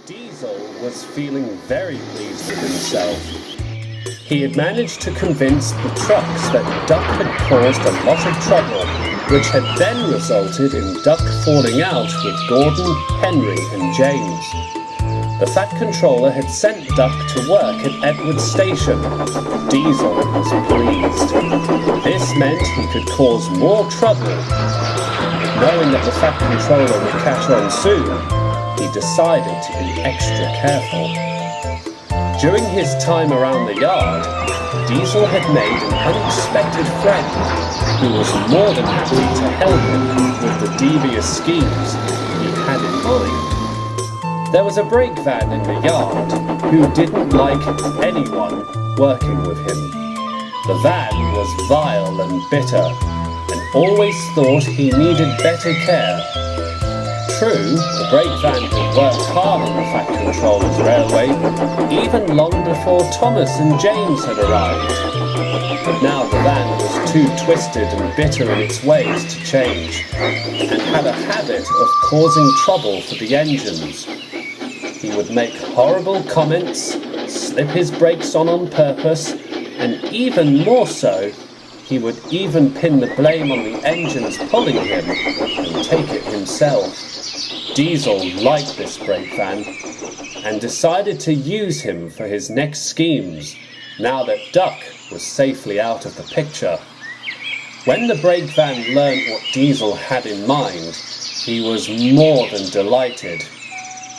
Diesel was feeling very pleased with himself. He had managed to convince the trucks that Duck had caused a lot of trouble, which had then resulted in Duck falling out with Gordon, Henry and James. The Fat Controller had sent Duck to work at Edward's station. Diesel was pleased. This meant he could cause more trouble. Knowing that the Fat Controller would catch on soon, he decided to be extra careful. During his time around the yard, Diesel had made an unexpected friend who was more than happy to help him with the devious schemes he had in mind. There was a brake van in the yard who didn't like anyone working with him. The van was vile and bitter and always thought he needed better care. True, the brake van had worked hard on the Fat Controller's railway, even long before Thomas and James had arrived. But now the van was too twisted and bitter in its ways to change, and had a habit of causing trouble for the engines. He would make horrible comments, slip his brakes on purpose, and even more so, he would even pin the blame on the engines pulling him and take it himself. Diesel liked this brake van and decided to use him for his next schemes now that Duck was safely out of the picture. When the brake van learnt what Diesel had in mind, he was more than delighted.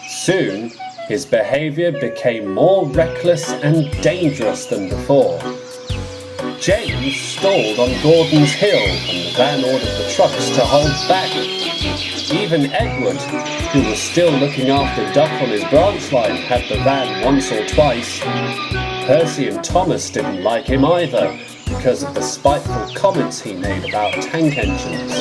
Soon, his behaviour became more reckless and dangerous than before. James stalled on Gordon's hill and the van ordered the trucks to hold back. Even Edward, who was still looking after Duck on his branch line, had the van once or twice. Percy and Thomas didn't like him either, because of the spiteful comments he made about tank engines.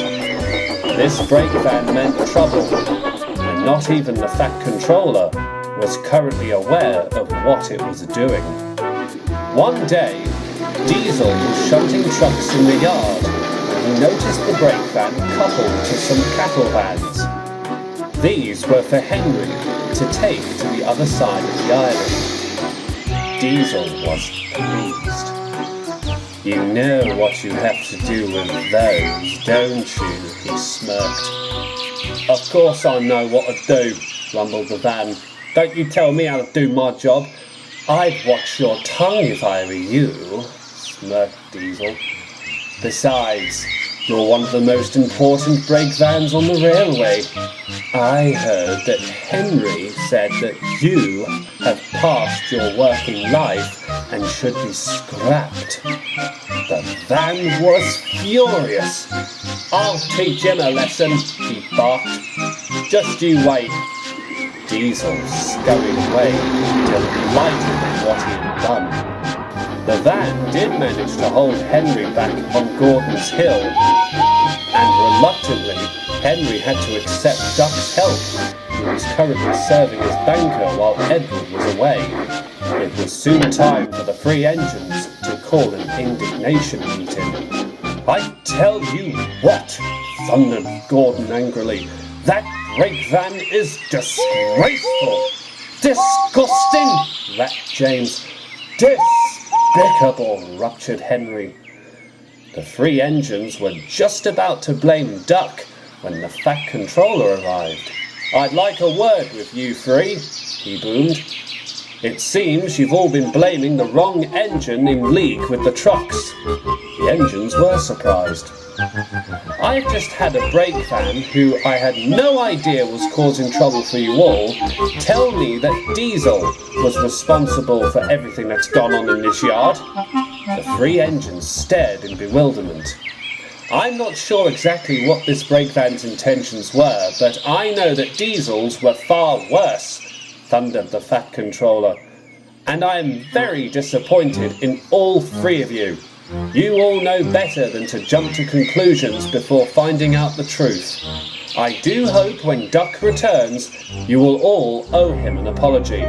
This brake van meant trouble, and not even the Fat Controller was currently aware of what it was doing. One day, Diesel was shunting trucks in the yard when he noticed the brake van coupled to some cattle vans. These were for Henry to take to the other side of the island. Diesel was pleased. "You know what you have to do with those, don't you?" he smirked. "Of course I know what to do," rumbled the van. "Don't you tell me how to do my job. I'd watch your tongue if I were you," smirked Diesel. "Besides, you're one of the most important brake vans on the railway. I heard that Henry said that you have passed your working life and should be scrapped." The van was furious. "I'll teach him a lesson," he barked. "Just you wait." Diesel scurried away, delighted at what he had done. The van did manage to hold Henry back on Gordon's hill, and reluctantly, Henry had to accept Duck's help. He was currently serving as banker while Edward was away. It was soon time for the three engines to call an indignation meeting. "I tell you what," thundered Gordon angrily, "that brake van is disgraceful!" "Disgusting!" rapped James. "Despicable!" ruptured Henry. The three engines were just about to blame Duck when the Fat Controller arrived. "I'd like a word with you three," he boomed. "It seems you've all been blaming the wrong engine in league with the trucks." The engines were surprised. "I've just had a brake van who I had no idea was causing trouble for you all tell me that Diesel was responsible for everything that's gone on in this yard." The three engines stared in bewilderment. "I'm not sure exactly what this brake van's intentions were, but I know that Diesel's were far worse," thundered the Fat Controller. "And I am very disappointed in all three of you. You all know better than to jump to conclusions before finding out the truth. I do hope when Duck returns, you will all owe him an apology."